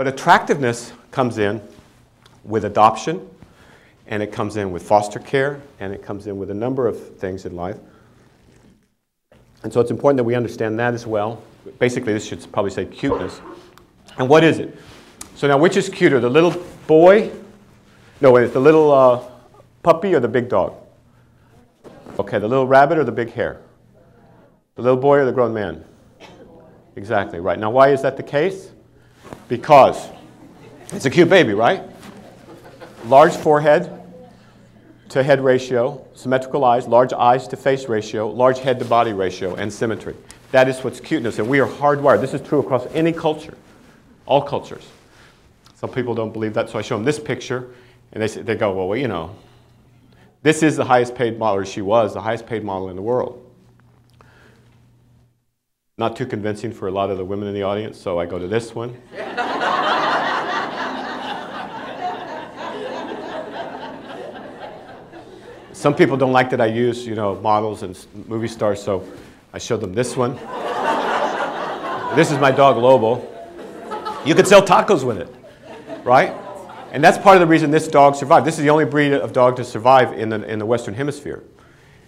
But attractiveness comes in with adoption, and it comes in with foster care, and it comes in with a number of things in life. And so it's important that we understand that as well. Basically, this should probably say cuteness. And what is it? So now, which is cuter, the little boy? No, wait, the little puppy or the big dog? Okay, the little rabbit or the big hare? The little boy or the grown man? Exactly, right. Now, why is that the case? Because it's a cute baby, right? Large forehead to head ratio, symmetrical eyes, large eyes to face ratio, large head to body ratio, and symmetry. That is what's cuteness, and we are hardwired. This is true across any culture, all cultures. Some people don't believe that, so I show them this picture, and they go, well, you know, this is the highest paid model, or she was the highest paid model in the world. Not too convincing for a lot of the women in the audience, so I go to this one. Some people don't like that I use, you know, models and movie stars, so I show them this one. This is my dog Lobo. You could sell tacos with it, right? And that's part of the reason this dog survived. This is the only breed of dog to survive in the Western Hemisphere.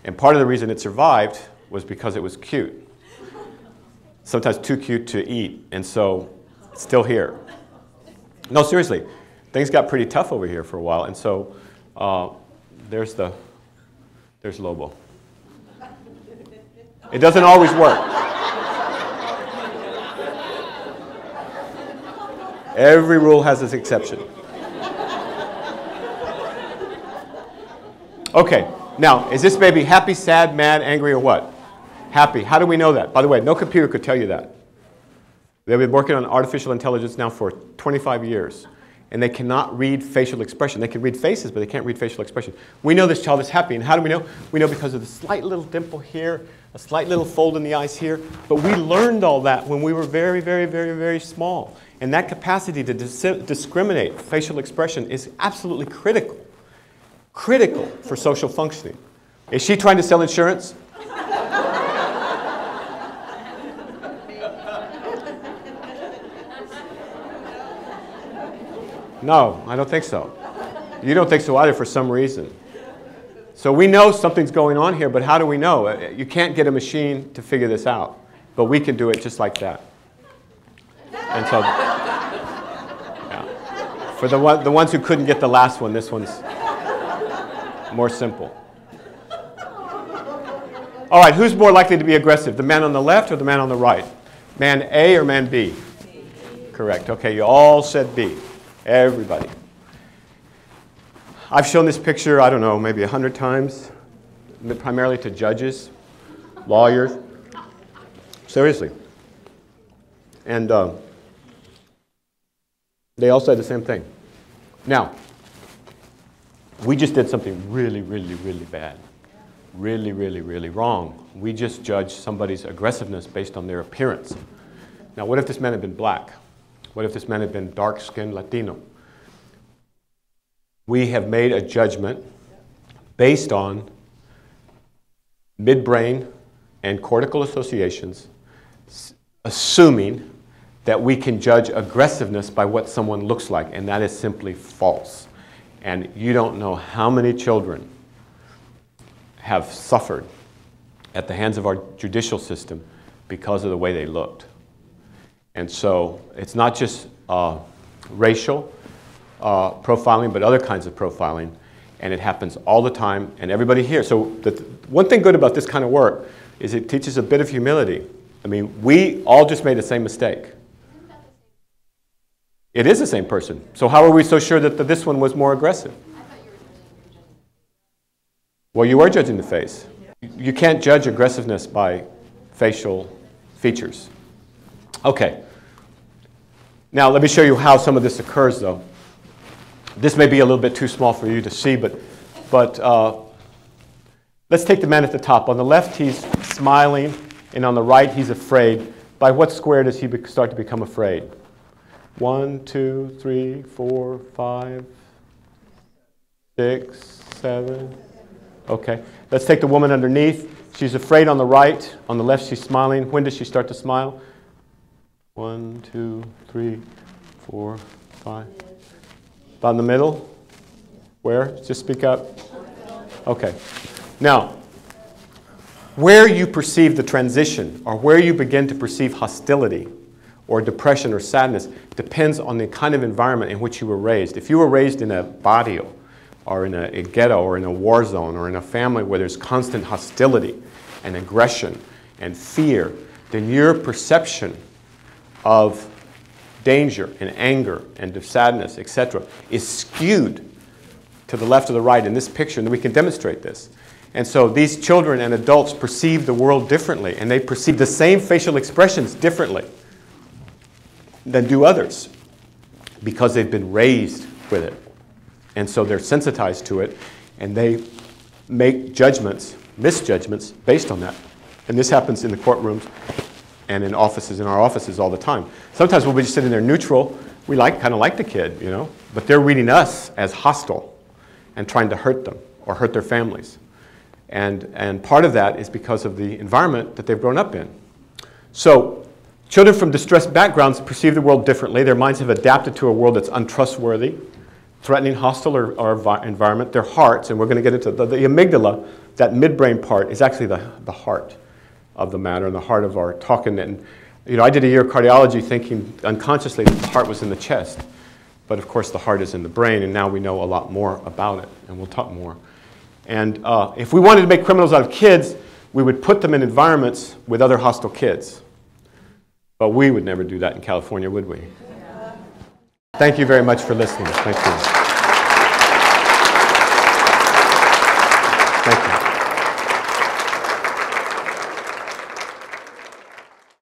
And part of the reason it survived was because it was cute. Sometimes too cute to eat, and so it's still here. No, seriously, things got pretty tough over here for a while, and so there's Lobo. It doesn't always work. Every rule has its exception. Okay, now, is this baby happy, sad, mad, angry, or what? Happy. How do we know that? By the way, no computer could tell you that. They've been working on artificial intelligence now for 25 years, and they cannot read facial expression. They can read faces, but they can't read facial expression. We know this child is happy, and how do we know? We know because of the slight little dimple here, a slight little fold in the eyes here, but we learned all that when we were very, very, very, very small. And that capacity to discriminate facial expression is absolutely critical. Critical for social functioning. Is she trying to sell insurance? No, I don't think so. You don't think so either for some reason. So we know something's going on here, but how do we know? You can't get a machine to figure this out, but we can do it just like that. And so, yeah. For the ones who couldn't get the last one, this one's more simple. All right, who's more likely to be aggressive, the man on the left or the man on the right? Man A or man B? Correct. Okay, you all said B. Everybody. I've shown this picture, I don't know, maybe 100 times, primarily to judges, lawyers. Seriously. And they all said the same thing. Now, we just did something really, really, really bad. Really, really, really wrong. We just judged somebody's aggressiveness based on their appearance. Now, what if this man had been black? What if this man had been dark-skinned Latino? We have made a judgment based on midbrain and cortical associations, assuming that we can judge aggressiveness by what someone looks like, and that is simply false. And you don't know how many children have suffered at the hands of our judicial system because of the way they looked. And so it's not just racial profiling, but other kinds of profiling. And it happens all the time, and everybody here. So one thing good about this kind of work is it teaches a bit of humility. I mean, we all just made the same mistake. It is the same person. So how are we so sure that this one was more aggressive? Well, you were judging the face. You can't judge aggressiveness by facial features. Okay. Now, let me show you how some of this occurs, though. This may be a little bit too small for you to see, but let's take the man at the top. On the left, he's smiling, and on the right, he's afraid. By what square does he start to become afraid? 1, 2, 3, 4, 5, 6, 7. Okay. Let's take the woman underneath. She's afraid on the right. On the left, she's smiling. When does she start to smile? 1, 2, 3, 4, 5. About in the middle? Where? Just speak up. Okay. Now, where you perceive the transition, or where you begin to perceive hostility, or depression or sadness, depends on the kind of environment in which you were raised. If you were raised in a barrio, or in a ghetto, or in a war zone, or in a family where there's constant hostility and aggression and fear, then your perception of danger and anger and of sadness, etc., is skewed to the left or the right in this picture, and we can demonstrate this. And so these children and adults perceive the world differently, and they perceive the same facial expressions differently than do others, because they've been raised with it. And so they're sensitized to it, and they make judgments, misjudgments, based on that. And this happens in the courtrooms and in offices, in our offices all the time. Sometimes we'll be just sitting there neutral. We kind of like the kid, you know, but they're reading us as hostile and trying to hurt them or hurt their families. And part of that is because of the environment that they've grown up in. So children from distressed backgrounds perceive the world differently. Their minds have adapted to a world that's untrustworthy, threatening, hostile, or environment. Their hearts, and we're going to get into the amygdala, that midbrain part, is actually the heart of the matter and the heart of our talking. And you know, I did a year of cardiology thinking unconsciously that the heart was in the chest. But of course the heart is in the brain, and now we know a lot more about it, and we'll talk more. And if we wanted to make criminals out of kids, we would put them in environments with other hostile kids. But we would never do that in California, would we? Thank you very much for listening. Thank you.